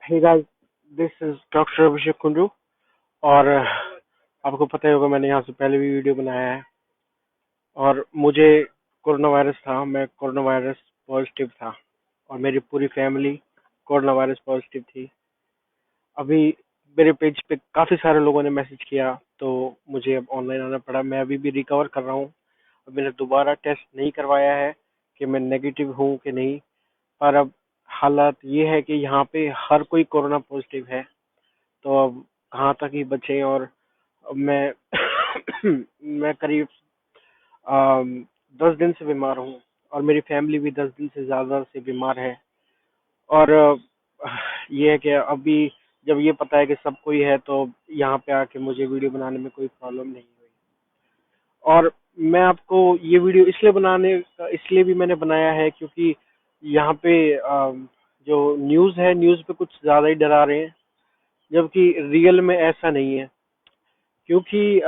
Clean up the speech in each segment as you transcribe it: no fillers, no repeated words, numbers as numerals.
Hey guys, this is doctor Abhishek Kundu. और आपको पता ही होगा, मैंने यहाँ से पहले भी वीडियो बनाया है। और मुझे कोरोना वायरस था, मैं कोरोना वायरस पॉजिटिव था और मेरी पूरी फैमिली कोरोना वायरस पॉजिटिव थी। अभी मेरे पेज पे काफ़ी सारे लोगों ने मैसेज किया, तो मुझे अब ऑनलाइन आना पड़ा। मैं अभी भी रिकवर कर रहा हूँ। अब मैंने दोबारा टेस्ट नहीं करवाया है कि मैं नेगेटिव हूँ कि नहीं। पर अब हालात ये है कि यहाँ पे हर कोई कोरोना पॉजिटिव है। तो अब कहाँ तक ही बचे। और अब मैं मैं करीब 10 दिन से बीमार हूँ और मेरी फैमिली भी 10 दिन से ज़्यादा से बीमार है। और ये है कि अभी जब ये पता है कि सब कोई है, तो यहाँ पे आके मुझे वीडियो बनाने में कोई प्रॉब्लम नहीं हुई। और मैं आपको ये वीडियो इसलिए भी मैंने बनाया है क्योंकि यहाँ पे जो न्यूज़ है, न्यूज़ पे कुछ ज़्यादा ही डरा रहे हैं, जबकि रियल में ऐसा नहीं है। क्योंकि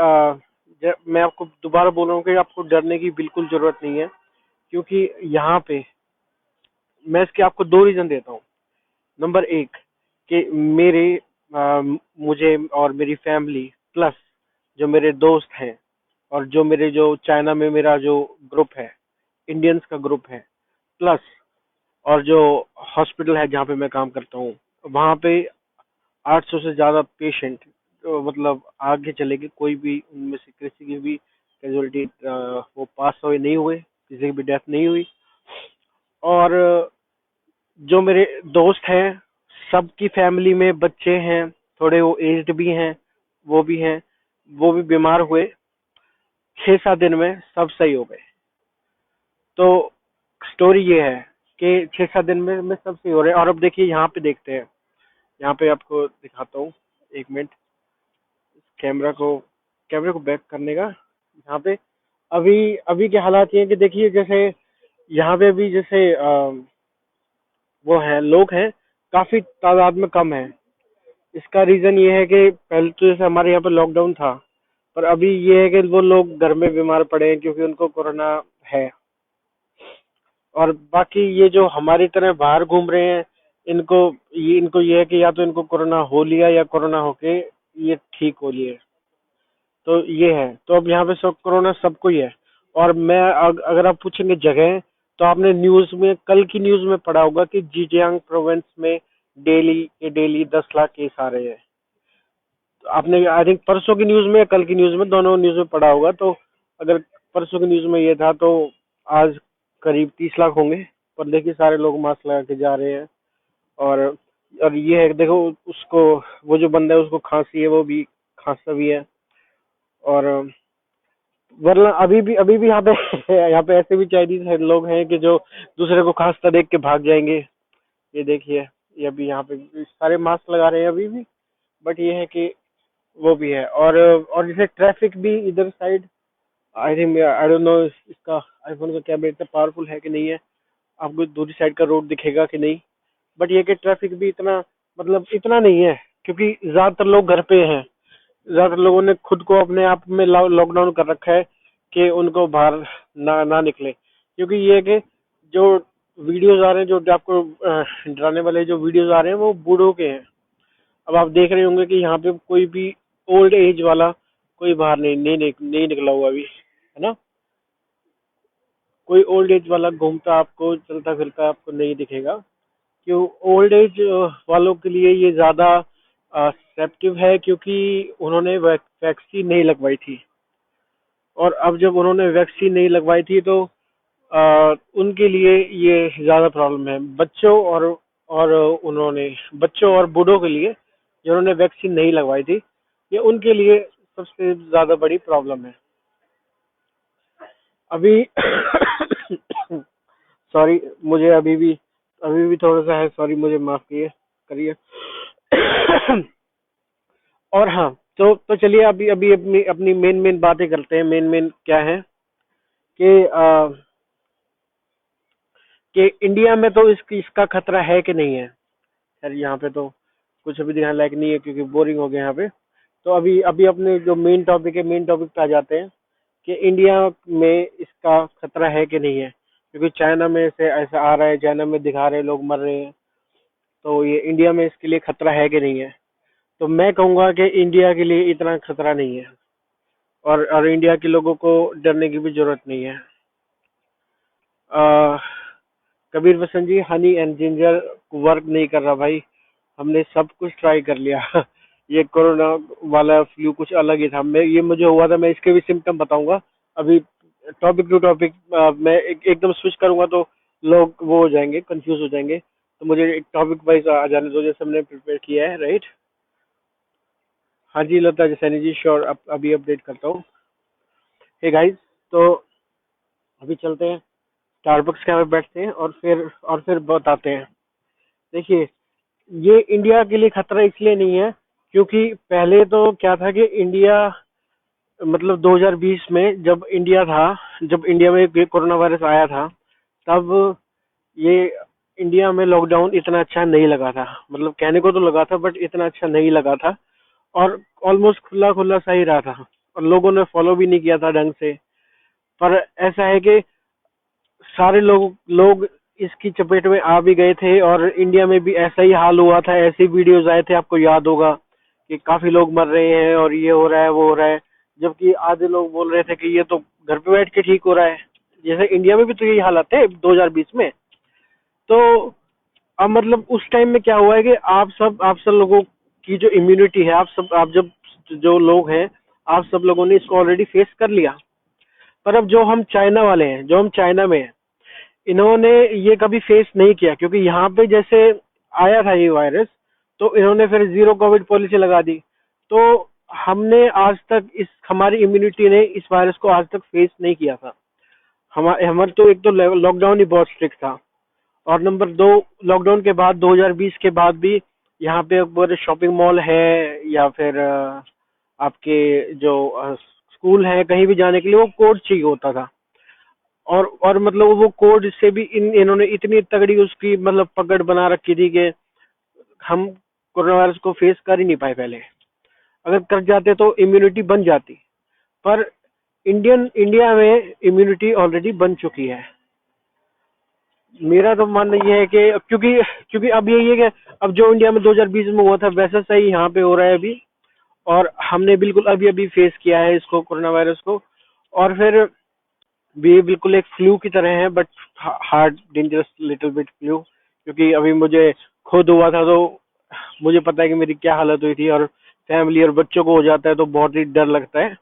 मैं आपको दोबारा बोल रहा हूँ कि आपको डरने की बिल्कुल जरूरत नहीं है। क्योंकि यहाँ पे मैं इसके आपको दो रीजन देता हूँ। नंबर एक, कि मुझे और मेरी फैमिली प्लस जो मेरे दोस्त हैं, और जो चाइना में मेरा जो ग्रुप है, इंडियंस का ग्रुप है, प्लस और जो हॉस्पिटल है जहाँ पे मैं काम करता हूँ, वहाँ पे 800 से ज्यादा पेशेंट, तो मतलब आगे चले गए। कोई भी उनमें से किसी की भी कैजुअलिटी, वो पास हुए नहीं हुए, किसी की भी डेथ नहीं हुई। और जो मेरे दोस्त हैं, सबकी फैमिली में बच्चे हैं, थोड़े वो एज्ड भी हैं, वो भी हैं, वो भी बीमार हुए। 6-7 दिन में सब सही हो गए। तो स्टोरी ये है कि 6-7 दिन में सब सही हो रहे हैं। और अब देखिए, यहाँ पे देखते हैं, यहाँ पे आपको दिखाता हूँ। एक मिनट, कैमरा को कैमरे को बैक करने का। यहाँ पे अभी अभी के हालात ये हैं कि देखिए, जैसे यहाँ पे भी जैसे वो है, लोग हैं, काफी तादाद में कम है। इसका रीजन ये है कि पहले तो जैसे हमारे यहाँ पे लॉकडाउन था, पर अभी ये है कि वो लोग घर में बीमार पड़े हैं क्योंकि उनको कोरोना है। और बाकी ये जो हमारी तरह बाहर घूम रहे हैं, इनको इनको ये है कि या तो इनको कोरोना हो लिया या कोरोना होके ये ठीक हो लिए। तो ये है। तो अब यहाँ पे सब कोरोना सबको ही है। और अगर आप पूछेंगे जगह, तो आपने न्यूज में, कल की न्यूज में पढ़ा होगा कि जीजियांग प्रोविंस में डेली 10 लाख केस आ रहे हैं। तो आपने आई थिंक परसों की न्यूज में या कल की न्यूज में, दोनों न्यूज में पढ़ा होगा। तो अगर परसों की न्यूज में ये था, तो आज करीब 30 लाख होंगे। पर देखिए, सारे लोग मास्क लगा के जा रहे हैं। और और ये है कि देखो, उसको, वो जो बंदा है उसको खांसी है, वो भी खांसता भी है। और वरना अभी भी यहाँ पे यहाँ पे ऐसे भी चाइनीज लोग हैं कि जो दूसरे को खांसता देख के भाग जाएंगे। ये देखिए, ये अभी यहाँ पे सारे मास्क लगा रहे हैं अभी भी। बट ये है कि वो भी है। और जैसे ट्रैफिक भी इधर side, I think, I don't know इसका आईफोन का कैमरा इतना पावरफुल है कि नहीं है, आपको दूसरी साइड का रोड दिखेगा कि नहीं। बट ये कि ट्रैफिक भी इतना, मतलब इतना नहीं है, क्योंकि ज्यादातर लोग घर पे हैं। ज्यादातर लोगों ने खुद को अपने आप में लॉकडाउन कर रखा है कि उनको बाहर ना निकले। क्योंकि ये है कि जो वीडियोज आ रहे हैं, जो आपको डराने वाले जो वीडियोज आ रहे हैं, वो बूढ़ों के हैं। अब आप देख रहे होंगे कि यहाँ पे कोई भी ओल्ड एज वाला कोई बाहर नहीं निकला हुआ अभी, है ना। कोई ओल्ड एज वाला घूमता आपको, चलता फिरता आपको नहीं दिखेगा। क्यों? ओल्ड एज वालों के लिए ये ज्यादा सेप्टिव है, क्योंकि उन्होंने वैक्सीन नहीं लगवाई थी। और अब जब उन्होंने वैक्सीन नहीं लगवाई थी, तो उनके लिए ये ज्यादा प्रॉब्लम है। और उन्होंने बच्चों और बूढ़ों के लिए, जिन्होंने वैक्सीन नहीं लगवाई थी, ये उनके लिए सबसे ज्यादा बड़ी प्रॉब्लम है अभी। सॉरी, मुझे अभी भी थोड़ा सा है, सॉरी, मुझे माफ करिए। और हाँ, तो चलिए, अभी अभी अपनी अपनी मेन मेन बातें करते हैं। मेन मेन क्या है कि कि इंडिया में तो इसका खतरा है कि नहीं है। खैर, यहाँ पे तो कुछ अभी दिखाने लायक नहीं है, क्योंकि बोरिंग हो गया यहाँ पे। तो अभी अभी अपने जो मेन टॉपिक है, मेन टॉपिक पे आ जाते हैं कि इंडिया में इसका खतरा है कि नहीं है। क्योंकि चाइना में से ऐसा आ रहा है, चाइना में दिखा रहे हैं लोग मर रहे हैं। तो ये इंडिया में इसके लिए खतरा है कि नहीं है? तो मैं कहूँगा कि इंडिया के लिए इतना खतरा नहीं है, और इंडिया के लोगों को डरने की भी जरूरत नहीं है। अ, कबीर वसन जी, हनी एंड जिंजर वर्क नहीं कर रहा भाई। हमने सब कुछ ट्राई कर लिया। ये कोरोना वाला फ्लू कुछ अलग ही था। मैं ये मुझे हुआ था, मैं इसके भी सिम्टम बताऊंगा। अभी टॉपिक टू टॉपिक मैं एकदम स्विच करूंगा तो लोग वो हो जाएंगे, कंफ्यूज हो जाएंगे। तो मुझे एक टॉपिक वाइज आ जाने दो, जैसे हमने प्रिपेयर किया है, राइट? हाँ जी लता जसैनी जी, श्योर, अब अभी अपडेट करता हूँ। हे गाइस, तो अभी चलते हैं स्टारबक्स के यहाँ पे बैठते हैं और फिर बताते हैं। देखिए, ये इंडिया के लिए खतरा इसलिए नहीं है क्योंकि पहले तो क्या था कि इंडिया, मतलब 2020 में जब इंडिया में ये कोरोना वायरस आया था, तब ये इंडिया में लॉकडाउन इतना अच्छा नहीं लगा था। मतलब कहने को तो लगा था, बट इतना अच्छा नहीं लगा था, और ऑलमोस्ट खुला खुला सा ही रहा था, और लोगों ने फॉलो भी नहीं किया था ढंग से। पर ऐसा है कि सारे लोग इसकी चपेट में आ भी गए थे, और इंडिया में भी ऐसा ही हाल हुआ था। ऐसे वीडियोस आए थे, आपको याद होगा, कि काफी लोग मर रहे हैं और ये हो रहा है वो हो रहा है, जबकि आधे लोग बोल रहे थे कि ये तो घर पे बैठ के ठीक हो रहा है। जैसे इंडिया में भी तो यही हालत है 2020 में। तो अब मतलब उस टाइम में क्या हुआ है कि आप सब लोगों की जो इम्यूनिटी है, आप जब जो लोग हैं, आप सब लोगों ने इसको ऑलरेडी फेस कर लिया। पर अब जो हम चाइना वाले हैं, जो हम चाइना में हैं, इन्होंने ये कभी फेस नहीं किया, क्योंकि यहाँ पे जैसे आया था ये वायरस, तो इन्होंने फिर जीरो कोविड पॉलिसी लगा दी। तो हमने आज तक इस हमारी इम्यूनिटी ने इस वायरस को आज तक फेस नहीं किया था। हमारे तो एक तो लॉकडाउन ही बहुत स्ट्रिक्ट था, और नंबर दो, लॉकडाउन के बाद 2020 के बाद भी यहाँ पे पूरे शॉपिंग मॉल है, या फिर आपके जो स्कूल है, कहीं भी जाने के लिए वो कोड चाहिए होता था। और मतलब वो कोड से भी इन्होंने इतनी तगड़ी उसकी मतलब पकड़ बना रखी थी कि हम कोरोना वायरस को फेस कर ही नहीं पाए पहले। अगर कर जाते तो इम्यूनिटी बन जाती। पर इंडिया में इम्यूनिटी ऑलरेडी बन चुकी है। मेरा तो मानना ये है कि क्योंकि क्योंकि अब यही है कि अब जो इंडिया में 2020 में हुआ था, वैसा सही यहाँ पे हो रहा है अभी। और हमने बिल्कुल अभी अभी फेस किया है इसको, कोरोना वायरस को। और फिर भी बिल्कुल एक फ्लू की तरह है, but hard dangerous little bit flu. क्योंकि अभी मुझे खुद हुआ था, तो मुझे पता है कि मेरी क्या हालत हुई थी, और फैमिली और बच्चों को हो जाता है तो बहुत ही डर लगता है।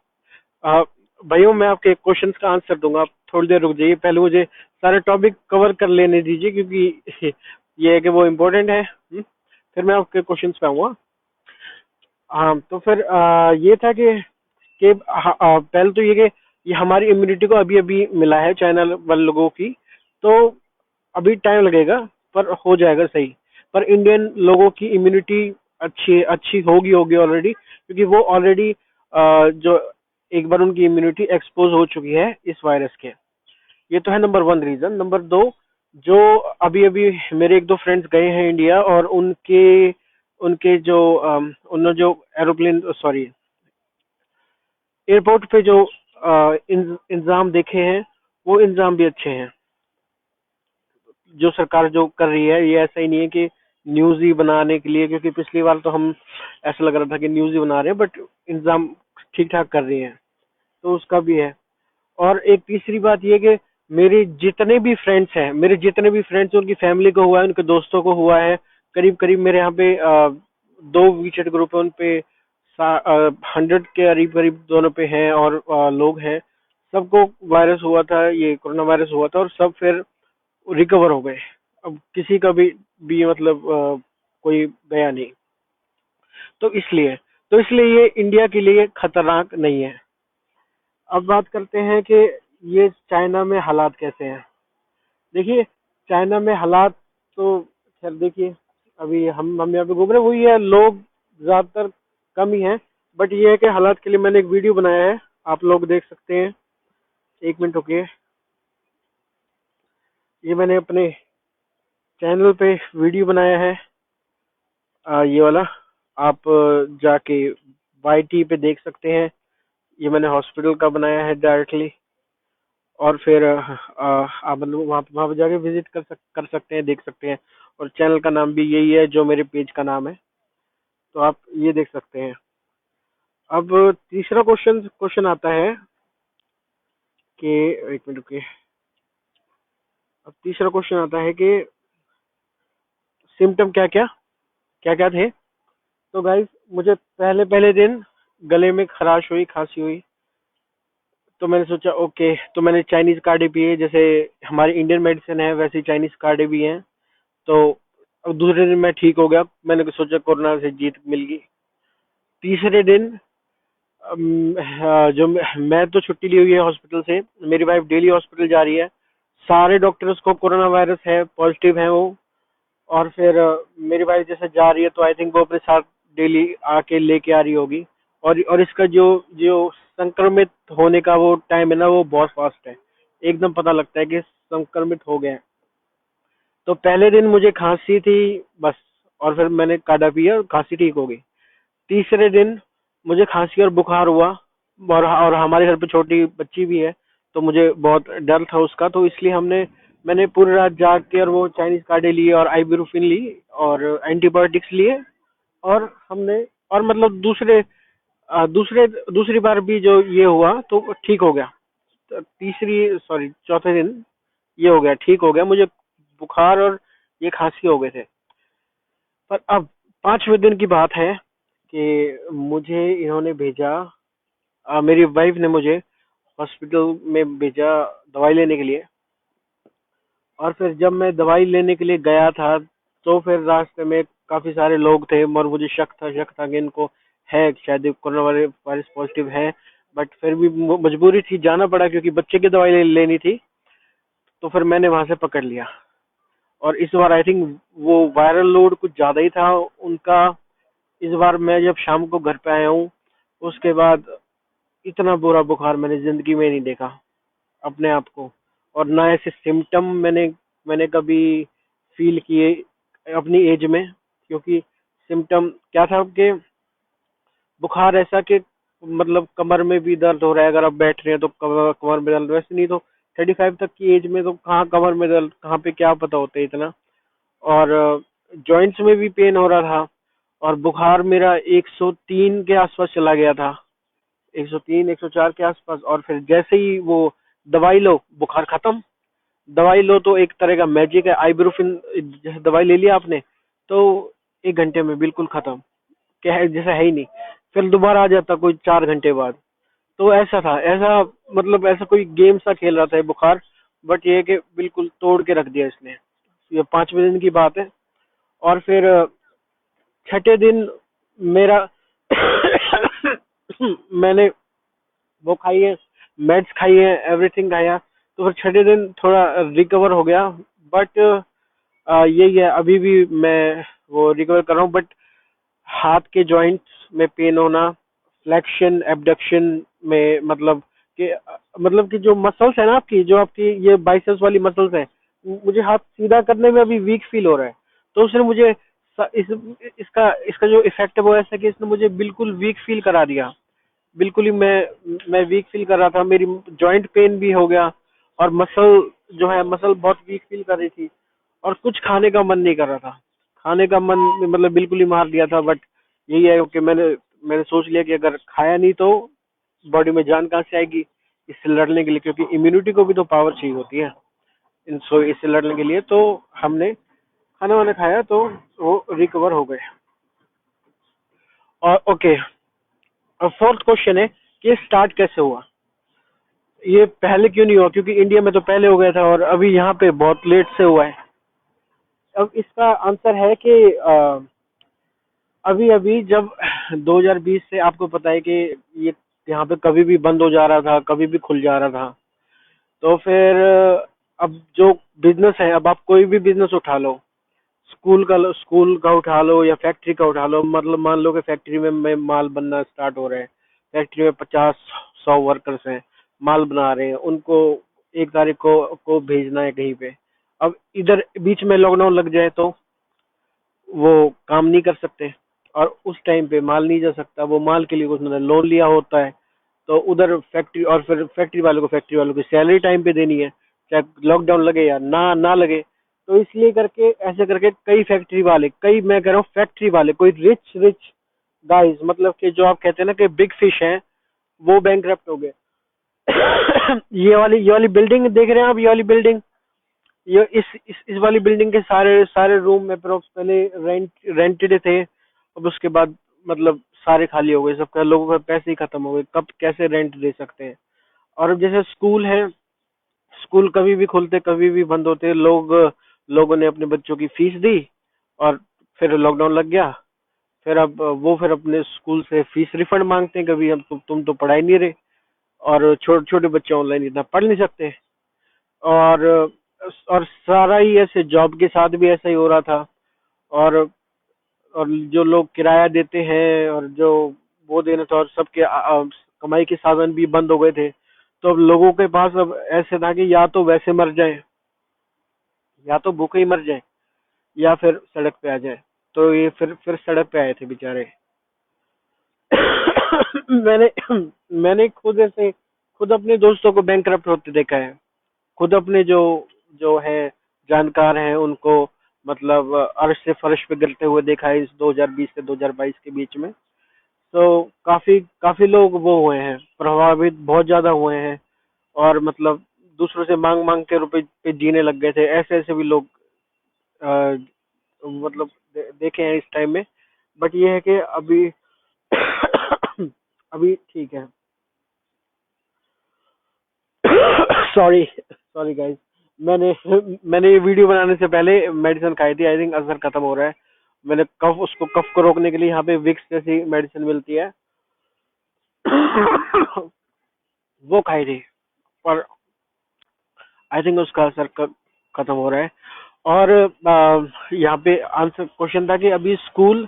अ, भाइयों, मैं आपके क्वेश्चंस का आंसर दूंगा, आप थोड़ी देर रुक जाइए, पहले मुझे सारे टॉपिक कवर कर लेने दीजिए, क्योंकि ये है कि वो इम्पोर्टेंट है। फिर मैं आपके क्वेश्चंस पे आऊंगा। हाँ, तो फिर ये था कि पहले तो ये कि ये हमारी इम्यूनिटी को अभी अभी मिला है चाइना वाले लोगों की। तो अभी टाइम लगेगा, पर हो जाएगा सही। पर इंडियन लोगों की इम्यूनिटी अच्छी अच्छी होगी ऑलरेडी, क्योंकि वो ऑलरेडी जो एक बार उनकी इम्यूनिटी एक्सपोज हो चुकी है इस वायरस के। ये तो है नंबर वन रीजन। नंबर दो, जो अभी अभी मेरे एक दो फ्रेंड्स गए हैं इंडिया, और उनके उनके जो उन्होंने जो एरोप्लेन, सॉरी, एयरपोर्ट पे जो इंतजाम देखे हैं, वो इंतजाम भी अच्छे हैं। जो सरकार जो कर रही है, ये ऐसा ही नहीं है कि न्यूज ही बनाने के लिए, क्योंकि पिछली बार तो हम ऐसा लग रहा था कि न्यूज ही बना रहे हैं, बट इंतजाम ठीक ठाक कर रही है। तो उसका भी है। और एक तीसरी बात ये कि मेरे जितने भी फ्रेंड्स हैं, उनकी फैमिली को हुआ है, उनके दोस्तों को हुआ है। करीब करीब मेरे यहाँ पे दो वीचेट ग्रुप है, उन पे 100 के करीब करीब दोनों पे हैं, और लोग हैं। सबको वायरस हुआ था, ये कोरोना वायरस हुआ था, और सब फिर रिकवर हो गए। अब किसी का भी मतलब कोई गया नहीं। तो इसलिए तो इसलिए ये इंडिया के लिए खतरनाक नहीं है। अब बात करते हैं कि ये चाइना में हालात कैसे हैं। देखिए, चाइना में हालात तो खैर देखिए, अभी हम यहाँ पे घूम रहे हैं, वही है, लोग ज्यादातर कम ही हैं। बट ये है कि हालात के लिए मैंने एक वीडियो बनाया है, आप लोग देख सकते हैं। एक मिनट रुकिए, ये मैंने अपने चैनल पे वीडियो बनाया है, ये वाला। आप जाके YT पे देख सकते हैं। ये मैंने हॉस्पिटल का बनाया है डायरेक्टली। और फिर आप मतलब वहाँ वहाँ पे जाके विजिट कर सकते हैं, देख सकते हैं। और चैनल का नाम भी यही है जो मेरे पेज का नाम है, तो आप ये देख सकते हैं। अब तीसरा क्वेश्चन क्वेश्चन आता है कि, एक मिनट रुकिए। अब तीसरा क्वेश्चन आता है कि सिम्टम क्या क्या क्या क्या थे। तो गाइस, मुझे पहले पहले दिन गले में खराश हुई, खांसी हुई। तो मैंने सोचा ओके, तो मैंने चाइनीज काढ़े पिए, जैसे हमारी इंडियन मेडिसिन है वैसे चाइनीज काढ़े भी हैं। तो अब दूसरे दिन मैं ठीक हो गया, मैंने सोचा कोरोना से जीत मिल गई। तीसरे दिन हाँ, मैं तो छुट्टी ली हुई है हॉस्पिटल से, मेरी वाइफ डेली हॉस्पिटल जा रही है। सारे डॉक्टर्स को कोरोना वायरस है, पॉजिटिव है वो। और फिर मेरी वाइफ जैसे जा रही है तो आई थिंक वो अपने साथ डेली आके लेके आ रही होगी। और इसका जो जो संक्रमित होने का वो टाइम है ना, वो बहुत फास्ट है। एकदम पता लगता है कि संक्रमित हो गए हैं। तो पहले दिन मुझे खांसी थी बस, और फिर मैंने काढ़ा पिया और खांसी ठीक हो गई। तीसरे दिन मुझे खांसी और बुखार हुआ, और हमारे घर पे छोटी बच्ची भी है, तो मुझे बहुत डर था उसका, तो इसलिए मैंने पूरी रात जाग के और वो चाइनीज काढ़े लिए और आइबुप्रोफेन ली और एंटीबायोटिक्स लिए। और हमने और मतलब दूसरी बार भी जो ये हुआ तो ठीक हो गया। तो चौथे दिन ये हो गया, ठीक हो गया मुझे, बुखार और ये खांसी हो गए थे। पर अब 5वें दिन की बात है कि मुझे इन्होंने भेजा, मेरी वाइफ ने मुझे हॉस्पिटल में भेजा दवाई लेने के लिए। और फिर जब मैं दवाई लेने के लिए गया था, तो फिर रास्ते में काफी सारे लोग थे और मुझे शक था कि इनको है शायद कोरोना वायरस पॉजिटिव है। बट फिर भी मजबूरी थी, जाना पड़ा क्योंकि बच्चे की दवाई लेनी थी। तो फिर मैंने वहां से पकड़ लिया। और इस बार आई थिंक वो वायरल लोड कुछ ज्यादा ही था उनका। इस बार मैं जब शाम को घर पे आया हूँ, उसके बाद इतना बुरा बुखार मैंने जिंदगी में नहीं देखा अपने आप को। और ना ऐसे सिम्टम मैंने कभी फील किए अपनी एज में। क्योंकि सिम्टम क्या था कि बुखार ऐसा कि मतलब कमर में भी दर्द हो रहा है, अगर आप बैठ रहे हैं तो कमर में दर्द, वैसे नहीं तो 35 तक की एज में तो कहाँ कमर में दर्द, कहाँ पे क्या पता होता है इतना। और जॉइंट्स में भी पेन हो रहा था। और बुखार मेरा 103 के आसपास चला गया था, 103 104 के आसपास। और फिर जैसे ही वो दवाई लो, बुखार खत्म। दवाई लो तो एक तरह का मैजिक है, आइब्रोफिन जैसे दवाई ले लिया आपने तो 1 घंटे में बिल्कुल खत्म, क्या है जैसा है ही नहीं। फिर दोबारा आ जाता कोई 4 घंटे बाद। तो ऐसा था, ऐसा मतलब ऐसा कोई गेम सा खेल रहा था ये बुखार। बट ये है कि बिल्कुल तोड़ के रख दिया इसने। ये 5वें दिन की बात है। और फिर छठे दिन मेरा मैंने वो खाई है, मेड्स खाई है, एवरीथिंग खाया। तो फिर छठे दिन थोड़ा रिकवर हो गया। बट यही है, अभी भी मैं वो रिकवर कर रहा हूँ। बट हाथ के जॉइंट्स में पेन होना, फ्लेक्शन एबडक्शन में, मतलब कि जो मसल्स है ना आपकी, जो आपकी ये बाइसेप्स वाली मसल्स है, मुझे हाथ सीधा करने में अभी वीक फील हो रहा है। तो उसने मुझे इस इसका इसका जो इफेक्ट है वो ऐसा है कि इसने मुझे बिल्कुल वीक फील करा दिया। बिल्कुल ही मैं वीक फील कर रहा था, मेरी जॉइंट पेन भी हो गया। और मसल जो है, मसल बहुत वीक फील कर रही थी। और कुछ खाने का मन नहीं कर रहा था, खाने का मन मतलब बिल्कुल ही मार दिया था। बट यही है कि मैंने सोच लिया कि अगर खाया नहीं तो बॉडी में जान कहाँ से आएगी इससे लड़ने के लिए, क्योंकि इम्यूनिटी को भी तो पावर चाहिए होती है इससे लड़ने के लिए। तो हमने खाना वाना खाया तो वो रिकवर हो गए। और ओके, अब फोर्थ क्वेश्चन है कि स्टार्ट कैसे हुआ, ये पहले क्यों नहीं हुआ, क्योंकि इंडिया में तो पहले हो गया था और अभी यहाँ पे बहुत लेट से हुआ है। अब इसका आंसर है कि अभी अभी जब 2020 से आपको पता है कि ये यहाँ पे कभी भी बंद हो जा रहा था, कभी भी खुल जा रहा था। तो फिर अब जो बिजनेस है, अब आप कोई भी बिजनेस उठा लो, स्कूल का उठा लो या फैक्ट्री का उठा लो। मतलब मान लो कि फैक्ट्री में माल बनना स्टार्ट हो रहा है। फैक्ट्री में 50-100 वर्कर्स हैं, माल बना रहे हैं, उनको 1 तारीख को भेजना है कहीं पे। अब इधर बीच में लॉकडाउन लग जाए तो वो काम नहीं कर सकते, और उस टाइम पे माल नहीं जा सकता। वो माल के लिए उसने लोन लिया होता है, तो उधर फैक्ट्री, और फिर फैक्ट्री वालों की सैलरी टाइम पे देनी है, चाहे लॉकडाउन लगे या ना ना लगे। तो इसलिए करके ऐसे करके कई फैक्ट्री वाले, कई, मैं कह रहा हूँ फैक्ट्री वाले, कोई रिच रिच गाइस, मतलब कि जो आप कहते हैं ना कि बिग फिश हैं, वो बैंकरप्ट हो गए। ये वाली बिल्डिंग देख रहे हैं आप, ये वाली बिल्डिंग, ये इस वाली बिल्डिंग के सारे सारे रूम अप्रोक्स पहले रेंटेड थे। अब उसके बाद मतलब सारे खाली हो गए, सबका, लोगों के पैसे ही खत्म हो गए, कब कैसे रेंट दे सकते हैं। और अब जैसे स्कूल है, स्कूल कभी भी खुलते कभी भी बंद होते, लोगों ने अपने बच्चों की फीस दी, और फिर लॉकडाउन लग गया। फिर अब वो फिर अपने स्कूल से फीस रिफंड मांगते हैं, कभी अब तुम तो पढ़ा ही नहीं रहे, और छोटे छोटे बच्चे ऑनलाइन इतना पढ़ नहीं सकते। और सारा ही ऐसे, जॉब के साथ भी ऐसा ही हो रहा था। और और जो लोग किराया देते हैं और जो वो देना था, और सबके कमाई के साधन भी बंद हो गए थे। तो अब लोगों के पास अब ऐसे था कि या तो वैसे मर जाए, या तो भूखे ही मर जाए, या फिर सड़क पे आ जाए। तो ये फिर सड़क पे आए थे बेचारे। मैंने मैंने खुद अपने दोस्तों को बैंकरप्ट होते देखा है। खुद अपने जो जो है जानकार हैं उनको, मतलब अर्श से फर्श पे गिरते हुए देखा है इस 2020 से 2022 के बीच में। तो काफी काफी लोग वो हुए हैं, प्रभावित बहुत ज्यादा हुए हैं। और मतलब दूसरों से मांग मांग के रुपए पे जीने लग गए थे, ऐसे ऐसे भी लोग अ, मतलब देखे हैं इस टाइम में। बट ये है कि अभी अभी ठीक है। Sorry sorry guys. मैंने मैंने ये वीडियो बनाने से पहले मेडिसिन खाई थी, आई थिंक असर खत्म हो रहा है। मैंने कफ को रोकने के लिए यहाँ पे विक्स जैसी मेडिसिन मिलती है, वो खाई थी। पर आई थिंक उसका असर खत्म हो रहा है। और यहाँ पे आंसर क्वेश्चन था कि अभी स्कूल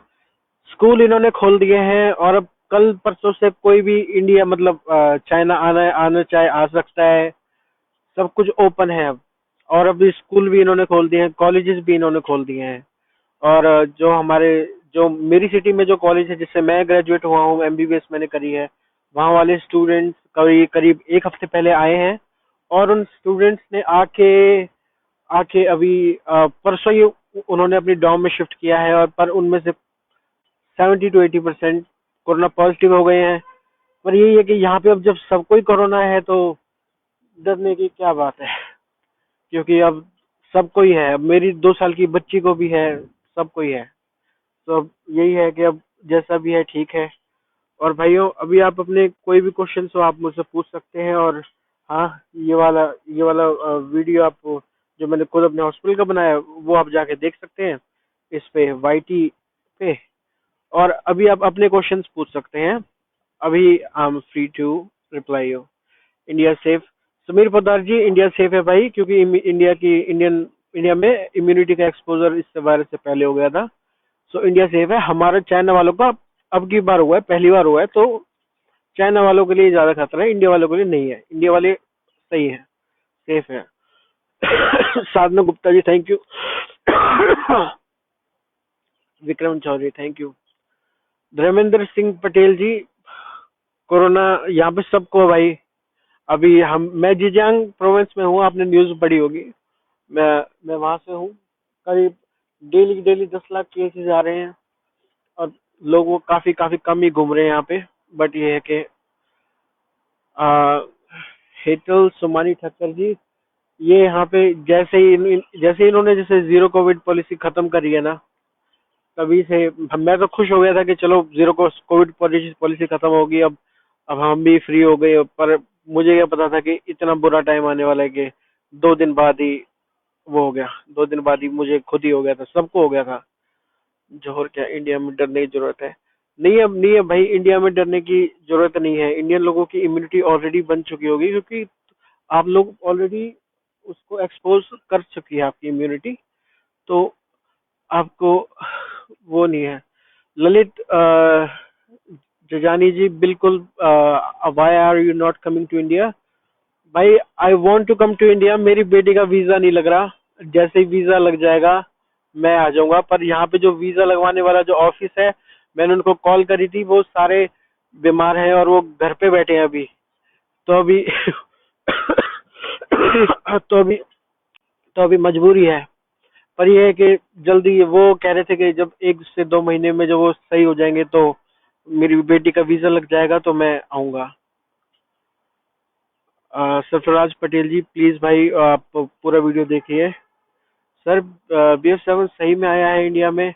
स्कूल इन्होंने खोल दिए हैं, और अब कल परसों से कोई भी इंडिया, मतलब चाइना आना आना चाहे आ सकता है। सब कुछ ओपन है अब। और अभी स्कूल भी इन्होंने खोल दिए हैं, कॉलेजेस भी इन्होंने खोल दिए हैं। और जो मेरी सिटी में जो कॉलेज है जिससे मैं ग्रेजुएट हुआ हूँ, एमबीबीएस मैंने करी है, वहाँ वाले स्टूडेंट्स करीब करीब एक हफ्ते पहले आए हैं। और उन स्टूडेंट्स ने आके आके अभी परसों ही उन्होंने अपनी डॉर्म में शिफ्ट किया है, और पर उनमें से 70 to 80% कोरोना पॉजिटिव हो गए हैं। पर यही है कि यहाँ पे अब जब सबको ही कोरोना है, तो डरने की क्या बात है, क्योंकि अब सबको ही है। अब मेरी 2 साल की बच्ची को भी है, सबको ही है। तो अब यही है कि अब जैसा भी है ठीक है। और भाइयों, अभी आप अपने कोई भी क्वेश्चन हो आप मुझसे पूछ सकते हैं। और हाँ, ये वाला वीडियो आप, जो मैंने खुद अपने हॉस्पिटल का बनाया, वो आप जाके देख सकते हैं इस पे, वाईटी पे। और अभी आप अपने क्वेश्चंस पूछ सकते हैं। अभी I am free to reply you. India safe, Sameer Poddar ji, India safe है भाई, क्योंकि इंडिया में इम्यूनिटी का एक्सपोजर इस वायरस से पहले हो गया था। सो इंडिया सेफ है। हमारा चाइना वालों का अब की बार हुआ है, पहली बार हुआ है, तो चाइना वालों के लिए ज्यादा खतरा है, इंडिया वालों के लिए नहीं है। इंडिया वाले सही है, सेफ है। Sadhana Gupta ji thank you. Vikram Chaudhary thank you. Dharmendra Singh Patel ji, corona यहाँ पे सबको है भाई। अभी मैं जिजांग प्रोविंस में हूँ, आपने न्यूज पढ़ी होगी। मैं मैं वहां से हूँ। करीब डेली डेली 10 लाख केसेस आ रहे हैं, और लोग वो काफी काफी कम ही घूम रहे हैं यहाँ पे। बट ये है कि हेतल सुमानी ठक्कर जी, ये यहाँ पे जैसे इन्होंने जैसे जीरो कोविड पॉलिसी खत्म करी है ना, तभी से मैं तो खुश हो गया था कि चलो जीरो कोविड पॉलिसी खत्म होगी, अब हम भी फ्री हो गए। पर मुझे क्या पता था कि इतना बुरा टाइम आने वाला है कि 2 दिन बाद ही वो हो गया। 2 दिन बाद ही मुझे खुद ही हो गया था, सबको हो गया था। जोहर क्या इंडिया में डरने की जरूरत है? नहीं है भाई, इंडिया में डरने की जरूरत नहीं है। इंडियन लोगों की इम्यूनिटी ऑलरेडी बन चुकी होगी, क्योंकि आप लोग ऑलरेडी उसको एक्सपोज कर चुकी है आपकी इम्यूनिटी। तो आपको वो नहीं है। ललित जजानी जी, बिल्कुल। Why are you not coming to India? भाई, I want to come to India. मेरी बेटी का वीजा नहीं लग रहा, जैसे ही वीजा लग जाएगा मैं आ जाऊंगा। पर यहाँ पे जो वीजा लगवाने वाला जो ऑफिस है, मैंने उनको कॉल करी थी, वो सारे बीमार हैं और वो घर पे बैठे हैं अभी। तो अभी तो अभी तो अभी मजबूरी है। पर ये है कि जल्दी वो कह रहे थे कि जब 1 से 2 महीने में जब वो सही हो जाएंगे तो मेरी बेटी का वीजा लग जाएगा तो मैं आऊंगा। सरफराज पटेल जी प्लीज भाई आप पूरा वीडियो देखिए। सर BF7 सही में आया है इंडिया में।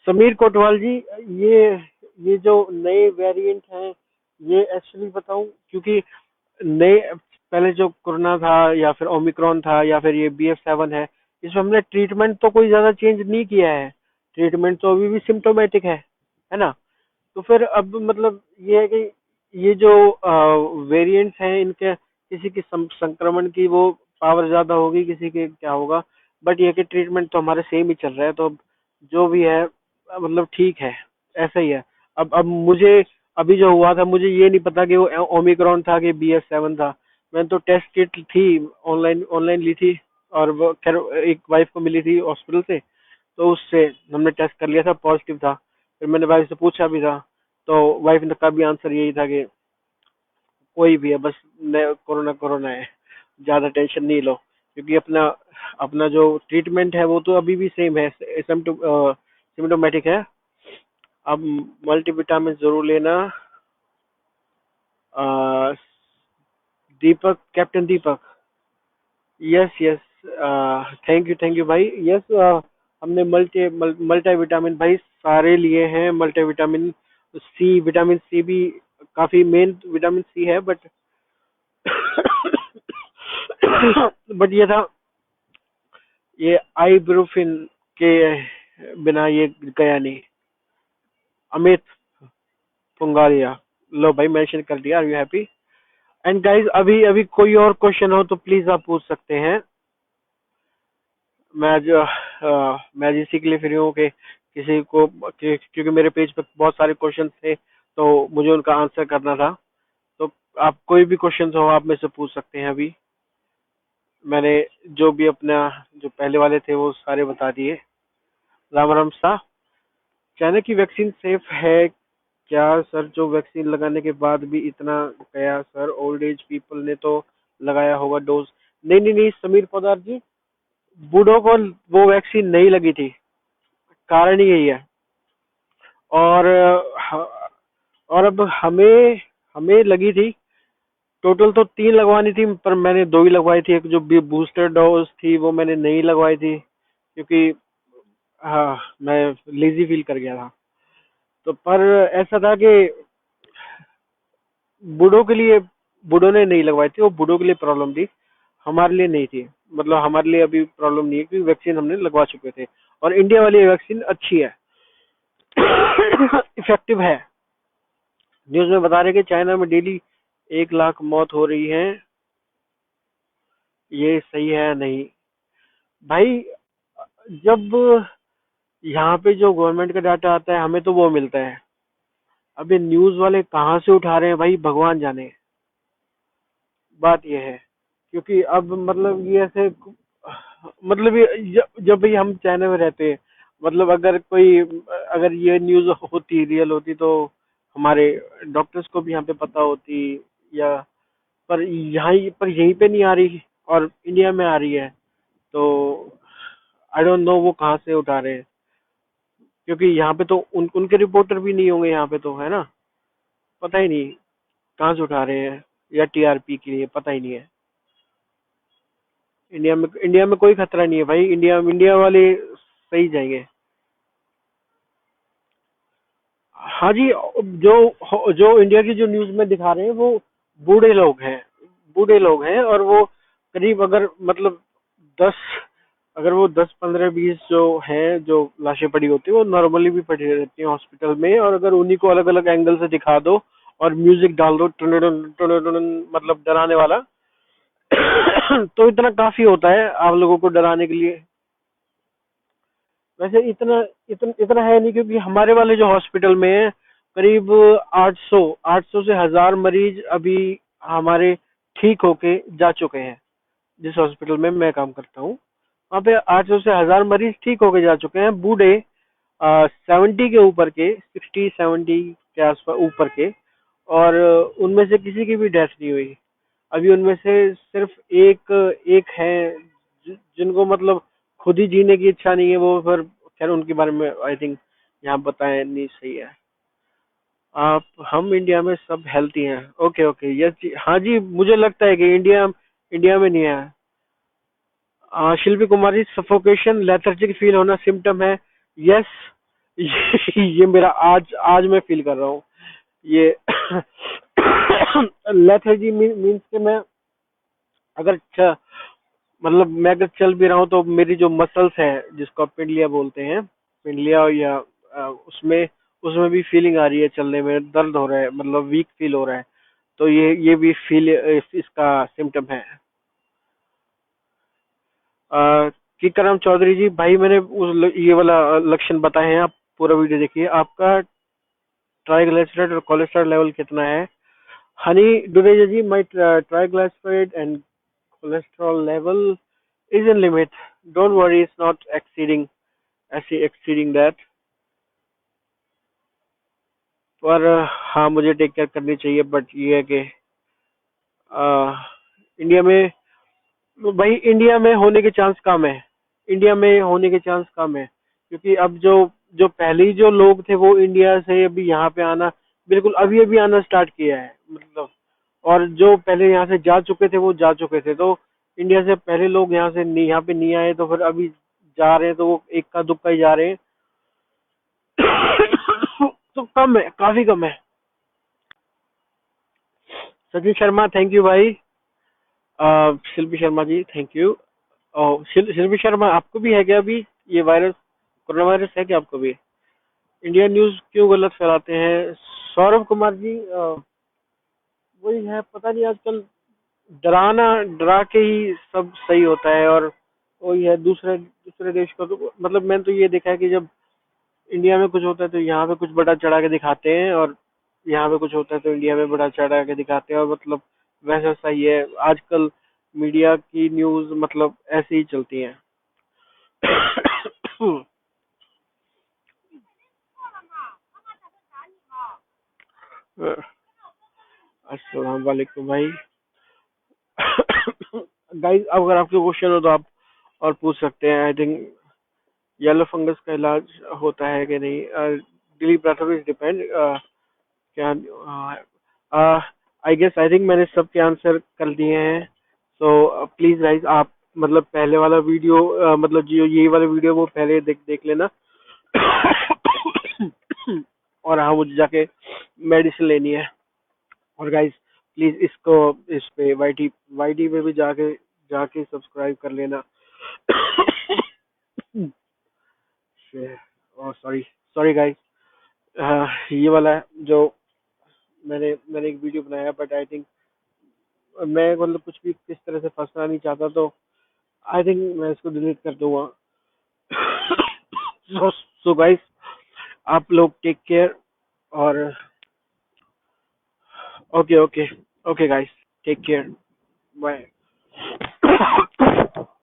समीर कोटवाल जी, ये ये जो नए वेरिएंट हैं, ये एक्चुअली बताऊं, क्योंकि नए पहले जो कोरोना था या फिर ओमिक्रॉन था या फिर ये BF7 है, इसमें हमने ट्रीटमेंट तो कोई ज्यादा चेंज नहीं किया है। ट्रीटमेंट तो अभी भी सिम्टोमेटिक है ना। तो फिर अब मतलब ये है कि ये जो वेरिएंट्स हैं इनके किसी की संक्रमण की वो पावर ज्यादा होगी, किसी के क्या होगा। बट ये कि ट्रीटमेंट तो हमारे सेम ही चल रहा है, तो अब जो भी है मतलब ठीक है, ऐसा ही है। अब मुझे अभी जो हुआ था मुझे ये नहीं पता कि वो ओमिक्रॉन था कि BF7 था। मैंने तो टेस्ट किट थी, ऑनलाइन ऑनलाइन ली थी, और वो खैर एक वाइफ को मिली थी हॉस्पिटल से, तो उससे हमने टेस्ट कर लिया था, पॉजिटिव था। फिर मैंने वाइफ से पूछा भी था, तो वाइफ ने का भी आंसर यही था कि कोई भी है, बस कोरोना कोरोना है, ज्यादा टेंशन नहीं लो, क्योंकि अपना अपना जो ट्रीटमेंट है वो तो अभी भी सेम है, सिम्टोमेटिक है। अब मल्टीविटामिन जरूर लेना। अ, Deepak, captain Deepak, yes yes, thank you भाई। यस, हमने मल्टी विटामिन भाई सारे लिए हैं। Multi vitamin C, vitamin C भी काफी मेन विटामिन सी है, बट बट ये था, ये आइब्रोफिन के बिना ये गया नहीं। अमित पुंगारिया, लो भाई मेंशन कर दिया। Are you happy? And guys, अभी अभी कोई और क्वेश्चन हो तो प्लीज आप पूछ सकते हैं। मैं जो मैं आज इसी के लिए फ्री हूँ कि किसी को क्योंकि मेरे पेज पे बहुत सारे क्वेश्चन थे तो मुझे उनका आंसर करना था। तो आप कोई भी क्वेश्चन हो आप मेरे से पूछ सकते हैं। अभी मैंने जो भी अपना जो पहले वाले थे वो सारे बता दिए। राम राम सा, चाइना की वैक्सीन सेफ है क्या सर? जो वैक्सीन लगाने के बाद भी इतना गया सर, ओल्ड एज पीपल ने तो लगाया होगा डोज। नहीं नहीं नहीं समीर पोदार जी, बूढ़ों को वो वैक्सीन नहीं लगी थी, कारण ही यही है। और और अब हमें हमें लगी थी, टोटल तो 3 लगवानी थी, पर मैंने 2 ही लगवाई थी। एक जो बूस्टर डोज थी वो मैंने नहीं लगवाई थी, क्योंकि हाँ मैं लेजी फील कर गया था। तो पर ऐसा था कि बूढ़ों के लिए, बूढ़ों ने नहीं लगवाई थी, वो बूढ़ों के लिए प्रॉब्लम थी, हमारे लिए नहीं थी। मतलब हमारे लिए अभी प्रॉब्लम नहीं है, क्योंकि वैक्सीन हमने लगवा चुके थे, और इंडिया वाली वैक्सीन अच्छी है, इफेक्टिव है। न्यूज में बता रहे कि चाइना में डेली 1 लाख मौत हो रही है, ये सही है नहीं भाई? जब यहाँ पे जो गवर्नमेंट का डाटा आता है हमें तो वो मिलता है। अब ये न्यूज वाले कहाँ से उठा रहे हैं भाई, भगवान जाने। बात ये है, क्योंकि अब मतलब ये ऐसे, मतलब ये जब भी हम चाइना में रहते हैं, मतलब अगर ये न्यूज होती, रियल होती, तो हमारे डॉक्टर्स को भी यहाँ पे पता होती, या पर पर यहीं पे नहीं आ रही, और इंडिया में आ रही है। तो आई डोंट नो वो कहाँ से उठा रहे हैं, क्योंकि यहाँ पे तो उनके रिपोर्टर भी नहीं होंगे यहाँ पे, तो है ना, पता ही नहीं कहाँ से उठा रहे हैं, या TRP के लिए, पता ही नहीं है। इंडिया में कोई खतरा नहीं है भाई, इंडिया वाले सही जाएंगे। हाँ जी, जो इंडिया की जो न्यूज में दिखा रहे हैं वो बूढ़े लोग हैं, बूढ़े लोग हैं, और वो करीब अगर मतलब 10, अगर वो 10 15 20 जो हैं, जो लाशें पड़ी होती है वो नॉर्मली भी पड़ी रहती हैं हॉस्पिटल में, और अगर उन्हीं को अलग अलग एंगल से दिखा दो और म्यूजिक डाल दो टन टन टन टन, मतलब डराने वाला, तो इतना काफी होता है आप लोगों को डराने के लिए। वैसे इतना है नहीं, क्योंकि हमारे वाले जो हॉस्पिटल में है करीब 800 से 1000 मरीज अभी हमारे ठीक होके जा चुके हैं। जिस हॉस्पिटल में मैं काम करता हूँ वहाँ पे 800 से 1000 मरीज ठीक होके जा चुके हैं, बूढ़े 70 के ऊपर के, 60 70 के आसपास ऊपर के, और उनमें से किसी की भी डेथ नहीं हुई। अभी उनमें से सिर्फ एक एक है जिनको मतलब खुद ही जीने की इच्छा नहीं है, वो फिर खैर उनके बारे में आई थिंक यहाँ बताएं नहीं सही है। आप हम इंडिया में सब हेल्थी हैं। ओके ओके, यस जी, हाँ जी, मुझे लगता है कि इंडिया इंडिया में नहीं है। शिल्पी कुमारी, सफोकेशन लेथर्जिक फील होना सिम्टम है। यस। ये मेरा आज आज मैं फील कर रहा हूँ ये। लेथर्जी मीन्स के मैं अगर मतलब मैं अगर चल भी रहा हूँ तो मेरी जो मसल्स है जिसको आप पिंडलिया बोलते हैं, पिंडलिया या उसमें उसमें भी फीलिंग आ रही है, चलने में दर्द हो रहा है, मतलब वीक फील हो रहा है। तो ये भी फील इसका सिम्टम है। कीकरम चौधरी जी, भाई मैंने ये वाला लक्षण बताए हैं, आप पूरा वीडियो देखिए। आपका ट्राइग्लिसराइड और कोलेस्ट्रॉल लेवल कितना है? Honey Dureja ji, my triglyceride and cholesterol level is in limit. Don't worry, it's not exceeding that. पर हाँ, मुझे टेक केयर करनी चाहिए, बट ये है कि इंडिया में, भाई इंडिया में होने के चांस कम है। इंडिया में होने के चांस कम है क्योंकि अब जो जो पहले जो लोग थे वो इंडिया से अभी यहाँ पे आना, बिल्कुल अभी अभी आना स्टार्ट किया है मतलब। और जो पहले यहाँ से जा चुके थे वो जा चुके थे, तो इंडिया से पहले लोग यहाँ से नहीं, यहाँ पे नहीं आए, तो फिर अभी जा रहे हैं तो वो एक का दुक्का ही जा रहे हैं। तो कम है, काफी कम है। सचिन शर्मा, थैंक यू भाई। शिल्पी शर्मा जी, थैंक यू। और शिल्पी शर्मा, आपको भी है क्या अभी ये वायरस, कोरोना वायरस है क्या आपको भी? इंडिया न्यूज क्यों गलत फैलाते हैं? सौरभ कुमार जी, वही है, पता नहीं आजकल डराना, डरा के ही सब सही होता है। और वही है, दूसरे दूसरे देश को तो मतलब मैंने तो ये देखा है कि जब इंडिया में कुछ होता है तो यहाँ पे कुछ बड़ा चढ़ा के दिखाते हैं, और यहाँ पे कुछ होता है तो इंडिया में बड़ा चढ़ा के दिखाते हैं, और मतलब वैसा सही है आजकल। मीडिया की न्यूज मतलब ऐसे ही चलती है। अस्सलाम वालेकुम भाई। गाइस, अगर आपके क्वेश्चन हो तो आप और पूछ सकते हैं। आई थिंक येलो फंगस का इलाज होता है कि नहीं? दिलीप राठौर, इज डिपेंड क्या। आई गेस आई थिंक मैंने सबके आंसर कर दिए हैं। सो प्लीज गाइस, आप मतलब पहले वाला वीडियो मतलब जो ये वाला वीडियो वो पहले देख देख लेना। और हाँ, मुझे जाके मेडिसिन लेनी है। और गाइस प्लीज इसको, इस पे वाईटी पे भी जाके जाके सब्सक्राइब कर लेना। सॉरी सॉरी गाइस, ये वाला जो मैंने मैंने एक वीडियो बनाया, बट आई थिंक मैं मतलब कुछ भी किस तरह से फंसना नहीं चाहता, तो आई थिंक मैं इसको डिलीट कर दूंगा। सो गाइस, आप लोग टेक केयर। और okay okay okay guys, take care, bye.